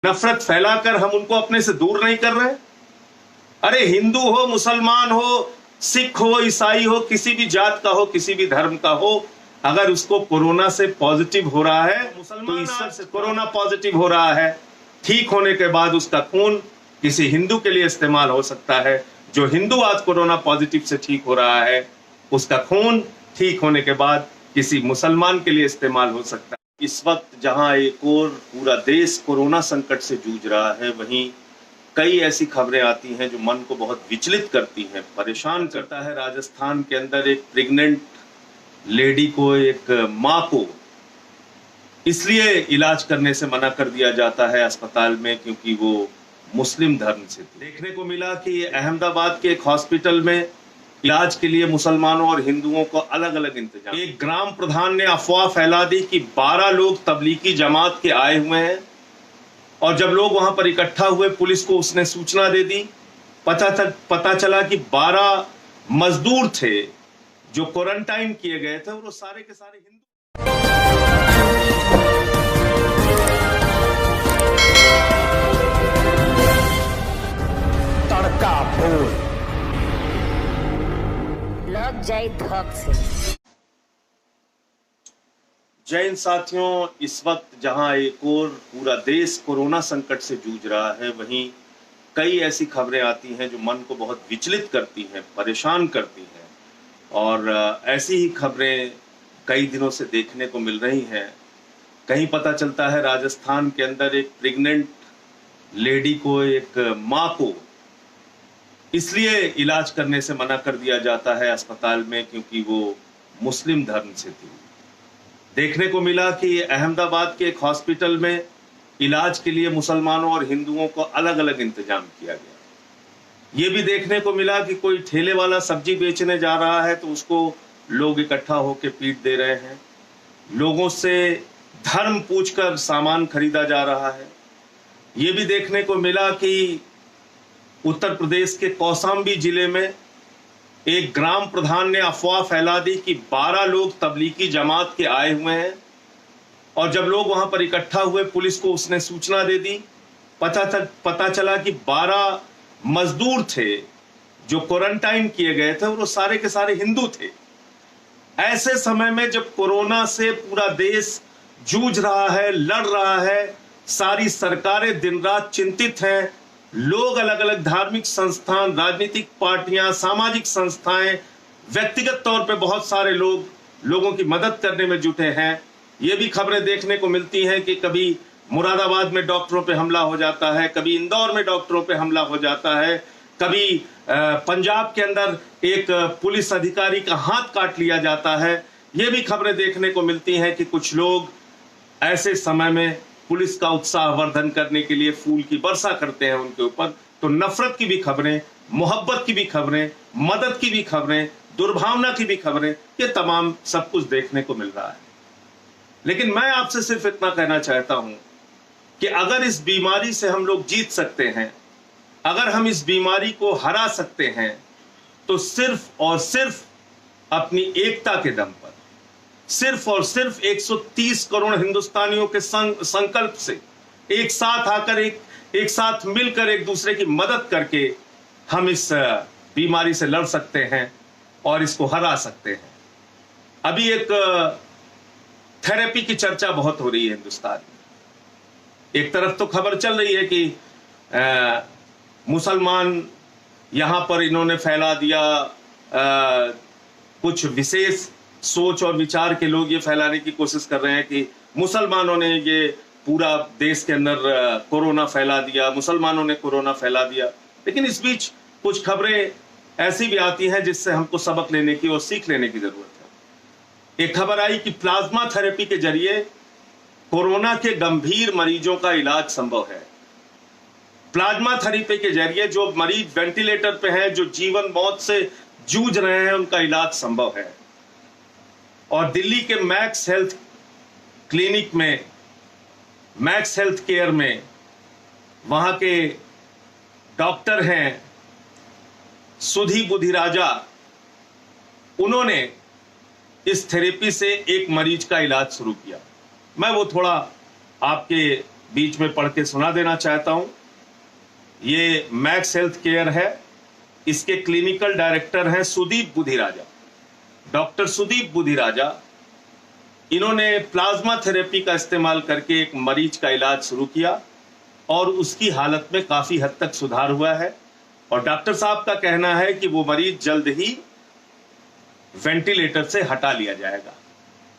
नफरत फैलाकर हम उनको अपने से दूर नहीं कर रहे। अरे हिंदू हो, मुसलमान हो, सिख हो, ईसाई हो, किसी भी जात का हो, किसी भी धर्म का हो, अगर उसको कोरोना से पॉजिटिव हो रहा है तो ईश्वर से कोरोना पॉजिटिव हो रहा है, ठीक होने के बाद उसका खून किसी हिंदू के लिए इस्तेमाल हो सकता है। जो हिंदू आज कोरोना पॉजिटिव से ठीक हो रहा है, उसका खून ठीक होने के बाद किसी मुसलमान के लिए इस्तेमाल हो सकता है। इस वक्त जहां एक और पूरा देश कोरोना संकट से जूझ रहा है, वहीं कई ऐसी खबरें आती हैं जो मन को बहुत विचलित करती हैं, परेशान करता है। राजस्थान के अंदर एक प्रेग्नेंट लेडी को, एक मां को इसलिए इलाज करने से मना कर दिया जाता है अस्पताल में क्योंकि वो मुस्लिम धर्म से थी। देखने को मिला कि अहमदाबाद के एक हॉस्पिटल में इलाज के लिए मुसलमानों और हिंदुओं को अलग अलग इंतजाम। एक ग्राम प्रधान ने अफवाह फैला दी कि 12 लोग तबलीगी जमात के आए हुए हैं, और जब लोग वहां पर इकट्ठा हुए पुलिस को उसने सूचना दे दी। पता चला कि 12 मजदूर थे जो क्वारंटाइन किए गए थे, और वो सारे के सारे हिंदू। तड़का फूल लग जाए धक से। जय हिंद साथियों, इस वक्त जहां एक और पूरा देश कोरोना संकट से जूझ रहा है, वहीं कई ऐसी खबरें आती हैं जो मन को बहुत विचलित करती हैं, परेशान करती हैं। और ऐसी ही खबरें कई दिनों से देखने को मिल रही हैं। कहीं पता चलता है राजस्थान के अंदर एक प्रेग्नेंट लेडी को, एक मां को इसलिए इलाज करने से मना कर दिया जाता है अस्पताल में क्योंकि वो मुस्लिम धर्म से थी। देखने को मिला कि अहमदाबाद के एक हॉस्पिटल में इलाज के लिए मुसलमानों और हिंदुओं को अलग अलग इंतजाम किया गया। ये भी देखने को मिला कि कोई ठेले वाला सब्जी बेचने जा रहा है तो उसको लोग इकट्ठा होकर पीट दे रहे हैं। लोगों से धर्म पूछकर सामान खरीदा जा रहा है। ये भी देखने को मिला कि उत्तर प्रदेश के कौशाम्बी जिले में एक ग्राम प्रधान ने अफवाह फैला दी कि 12 लोग तबलीगी जमात के आए हुए हैं, और जब लोग वहां पर इकट्ठा हुए पुलिस को उसने सूचना दे दी। पता चला कि 12 मजदूर थे जो क्वारंटाइन किए गए थे, और वो सारे के सारे हिंदू थे। ऐसे समय में जब कोरोना से पूरा देश जूझ रहा है, लड़ रहा है, सारी सरकारें दिन रात चिंतित हैं, लोग अलग अलग धार्मिक संस्थान, राजनीतिक पार्टियां, सामाजिक संस्थाएं, व्यक्तिगत तौर पे बहुत सारे लोगों की मदद करने में जुटे हैं। ये भी खबरें देखने को मिलती हैं कि कभी मुरादाबाद में डॉक्टरों पे हमला हो जाता है, कभी इंदौर में डॉक्टरों पे हमला हो जाता है, कभी पंजाब के अंदर एक पुलिस अधिकारी का हाथ काट लिया जाता है। ये भी खबरें देखने को मिलती हैं कि कुछ लोग ऐसे समय में पुलिस का उत्साहवर्धन करने के लिए फूल की वर्षा करते हैं उनके ऊपर। तो नफरत की भी खबरें, मोहब्बत की भी खबरें, मदद की भी खबरें, दुर्भावना की भी खबरें, ये तमाम सब कुछ देखने को मिल रहा है। लेकिन मैं आपसे सिर्फ इतना कहना चाहता हूं कि अगर इस बीमारी से हम लोग जीत सकते हैं, अगर हम इस बीमारी को हरा सकते हैं, तो सिर्फ और सिर्फ अपनी एकता के दम पर, सिर्फ और सिर्फ 130 करोड़ हिंदुस्तानियों के संकल्प से, एक साथ आकर, एक साथ मिलकर, एक दूसरे की मदद करके हम इस बीमारी से लड़ सकते हैं और इसको हरा सकते हैं। अभी एक थेरेपी की चर्चा बहुत हो रही है हिंदुस्तान में। एक तरफ तो खबर चल रही है कि मुसलमान यहां पर इन्होंने फैला दिया, कुछ विशेष सोच और विचार के लोग ये फैलाने की कोशिश कर रहे हैं कि मुसलमानों ने ये पूरा देश के अंदर कोरोना फैला दिया, मुसलमानों ने कोरोना फैला दिया। लेकिन इस बीच कुछ खबरें ऐसी भी आती हैं जिससे हमको सबक लेने की और सीख लेने की जरूरत है। एक खबर आई कि प्लाज्मा थेरेपी के जरिए कोरोना के गंभीर मरीजों का इलाज संभव है। प्लाज्मा थेरेपी के जरिए जो मरीज वेंटिलेटर पे हैं, जो जीवन मौत से जूझ रहे हैं, उनका इलाज संभव है। और दिल्ली के मैक्स हेल्थ क्लिनिक में, मैक्स हेल्थ केयर में, वहां के डॉक्टर हैं सुधी बुधिराजा, उन्होंने इस थेरेपी से एक मरीज का इलाज शुरू किया। मैं वो थोड़ा आपके बीच में पढ़ के सुना देना चाहता हूं। ये मैक्स हेल्थ केयर है, इसके क्लिनिकल डायरेक्टर हैं सुदीप बुधिराजा, डॉक्टर सुदीप बुधिराजा। इन्होंने प्लाज्मा थेरेपी का इस्तेमाल करके एक मरीज का इलाज शुरू किया और उसकी हालत में काफी हद तक सुधार हुआ है और डॉक्टर साहब का कहना है कि वो मरीज जल्द ही वेंटिलेटर से हटा लिया जाएगा।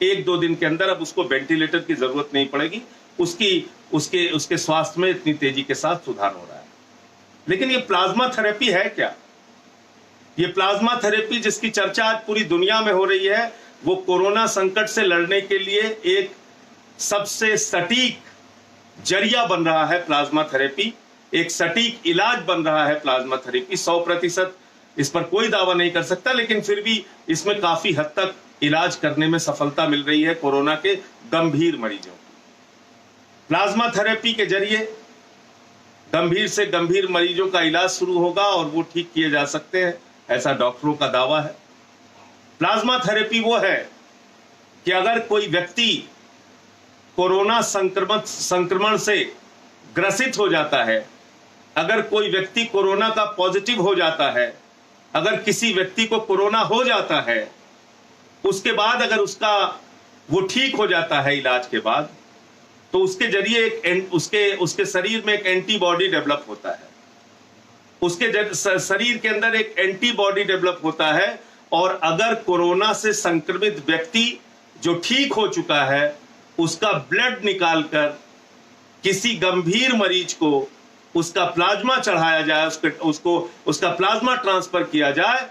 1-2 दिन के अंदर अब उसको वेंटिलेटर की जरूरत नहीं पड़ेगी, उसके स्वास्थ्य में इतनी तेजी के साथ सुधार हो रहा है। लेकिन ये प्लाज्मा थेरेपी है क्या? ये प्लाज्मा थेरेपी जिसकी चर्चा आज पूरी दुनिया में हो रही है, वो कोरोना संकट से लड़ने के लिए एक सबसे सटीक जरिया बन रहा है प्लाज्मा थेरेपी, एक सटीक इलाज बन रहा है प्लाज्मा थेरेपी। 100% इस पर कोई दावा नहीं कर सकता, लेकिन फिर भी इसमें काफी हद तक इलाज करने में सफलता मिल रही है कोरोना के गंभीर मरीजों को। प्लाज्मा थेरेपी के जरिए गंभीर से गंभीर मरीजों का इलाज शुरू होगा और वो ठीक किए जा सकते हैं, ऐसा डॉक्टरों का दावा है। प्लाज्मा थेरेपी वो है कि अगर कोई व्यक्ति कोरोना संक्रमण से ग्रसित हो जाता है, अगर कोई व्यक्ति कोरोना का पॉजिटिव हो जाता है, अगर किसी व्यक्ति को कोरोना हो जाता है, उसके बाद अगर वो ठीक हो जाता है इलाज के बाद, तो उसके जरिए उसके शरीर में एक एंटीबॉडी डेवलप होता है, उसके शरीर के अंदर एक एंटीबॉडी डेवलप होता है। और अगर कोरोना से संक्रमित व्यक्ति जो ठीक हो चुका है, उसका ब्लड निकालकर किसी गंभीर मरीज को उसका प्लाज्मा चढ़ाया जाए, उसका प्लाज्मा ट्रांसफर किया जाए,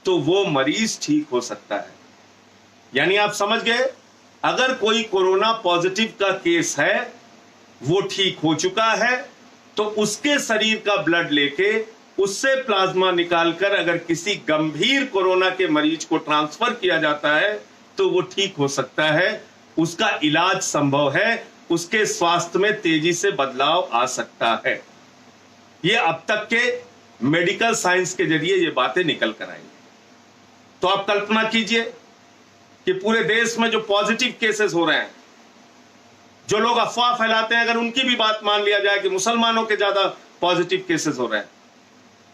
तो वो मरीज ठीक हो सकता है। यानी आप समझ गए, अगर कोई कोरोना पॉजिटिव का केस है, वो ठीक हो चुका है, तो उसके शरीर का ब्लड लेके उससे प्लाज्मा निकालकर अगर किसी गंभीर कोरोना के मरीज को ट्रांसफर किया जाता है, तो वो ठीक हो सकता है, उसका इलाज संभव है, उसके स्वास्थ्य में तेजी से बदलाव आ सकता है। ये अब तक के मेडिकल साइंस के जरिए ये बातें निकल कर आई। तो आप कल्पना कीजिए कि पूरे देश में जो पॉजिटिव केसेस हो रहे हैं, जो लोग अफवाह फैलाते हैं, अगर उनकी भी बात मान लिया जाए कि मुसलमानों के ज्यादा पॉजिटिव केसेस हो रहे हैं,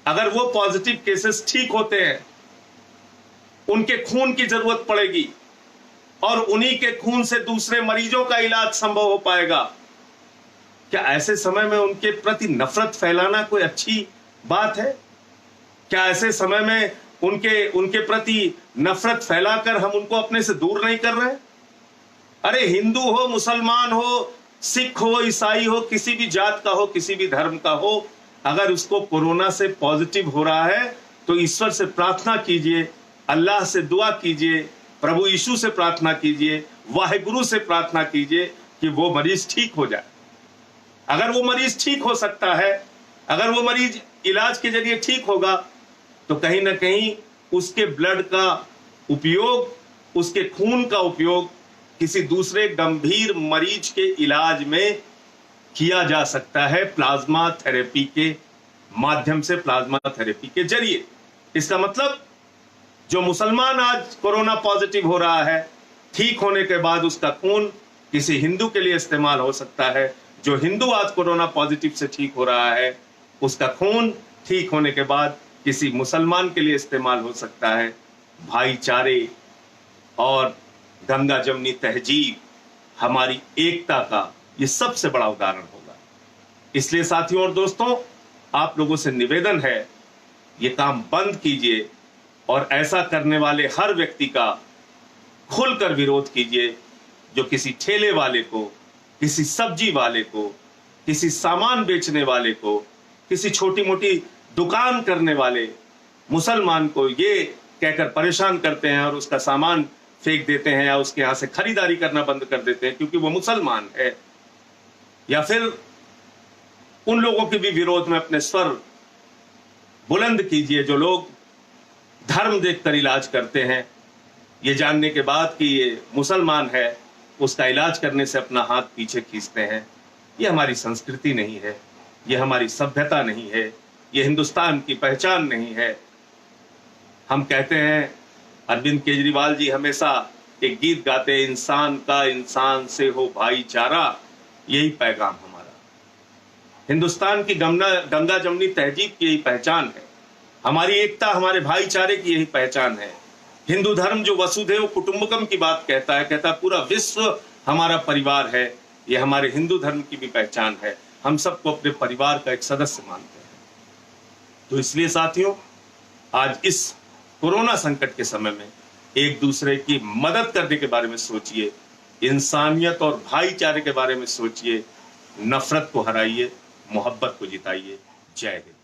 अगर वो पॉजिटिव केसेस ठीक होते हैं, उनके खून की जरूरत पड़ेगी और उन्हीं के खून से दूसरे मरीजों का इलाज संभव हो पाएगा, क्या ऐसे समय में उनके प्रति नफरत फैलाना कोई अच्छी बात है? क्या ऐसे समय में उनके प्रति नफरत फैलाकर हम उनको अपने से दूर नहीं कर रहे? अरे हिंदू हो, मुसलमान हो, सिख हो, ईसाई हो, किसी भी जात का हो, किसी भी धर्म का हो, अगर उसको कोरोना से पॉजिटिव हो रहा है, तो ईश्वर से प्रार्थना कीजिए, अल्लाह से दुआ कीजिए, प्रभु यीशु से प्रार्थना कीजिए, वाहिगुरु से प्रार्थना कीजिए कि वो मरीज ठीक हो जाए। अगर वो मरीज ठीक हो सकता है, अगर वो मरीज इलाज के जरिए ठीक होगा, तो कहीं ना कहीं उसके ब्लड का उपयोग, उसके खून का उपयोग किसी दूसरे गंभीर मरीज के इलाज में किया जा सकता है प्लाज्मा थेरेपी के माध्यम से, प्लाज्मा थेरेपी के जरिए। इसका मतलब जो मुसलमान आज कोरोना पॉजिटिव हो रहा है, ठीक होने के बाद उसका खून किसी हिंदू के लिए इस्तेमाल हो सकता है। जो हिंदू आज कोरोना पॉजिटिव से ठीक हो रहा है, उसका खून ठीक होने के बाद किसी मुसलमान के लिए इस्तेमाल हो सकता है। भाईचारे और गंगा जमनी तहजीब, हमारी एकता का ये सबसे बड़ा उदाहरण होगा। इसलिए साथियों और दोस्तों, आप लोगों से निवेदन है, ये काम बंद कीजिए और ऐसा करने वाले हर व्यक्ति का खुलकर विरोध कीजिए जो किसी ठेले वाले को, किसी सब्जी वाले को, किसी सामान बेचने वाले को, किसी छोटी मोटी दुकान करने वाले मुसलमान को ये कहकर परेशान करते हैं और उसका सामान फेंक देते हैं या उसके यहां से खरीदारी करना बंद कर देते हैं क्योंकि वो मुसलमान है। या फिर उन लोगों के भी विरोध में अपने स्वर बुलंद कीजिए जो लोग धर्म देखकर इलाज करते हैं, ये जानने के बाद कि ये मुसलमान है, उसका इलाज करने से अपना हाथ पीछे खींचते हैं। ये हमारी संस्कृति नहीं है, ये हमारी सभ्यता नहीं है, ये हिंदुस्तान की पहचान नहीं है। हम कहते हैं, अरविंद केजरीवाल जी हमेशा एक गीत गाते हैं, इंसान का इंसान से हो भाईचारा, यही पैगाम हमारा। हिंदुस्तान की गंगा जमनी तहजीब की यही पहचान है। हमारी एकता, हमारे भाईचारे की यही पहचान है। हिंदू धर्म जो वसुधैव कुटुंबकम की बात कहता है पूरा विश्व हमारा परिवार है। ये हमारे हिंदू धर्म की भी पहचान है। हम सबको अपने परिवार का एक सदस्य मानते हैं। तो इसलिए साथियों, आज इस कोरोना संकट के समय में एक दूसरे की मदद करने के बारे में सोचिए, इंसानियत और भाईचारे के बारे में सोचिए, नफरत को हराइए, मोहब्बत को जिताइए। जय हिंद।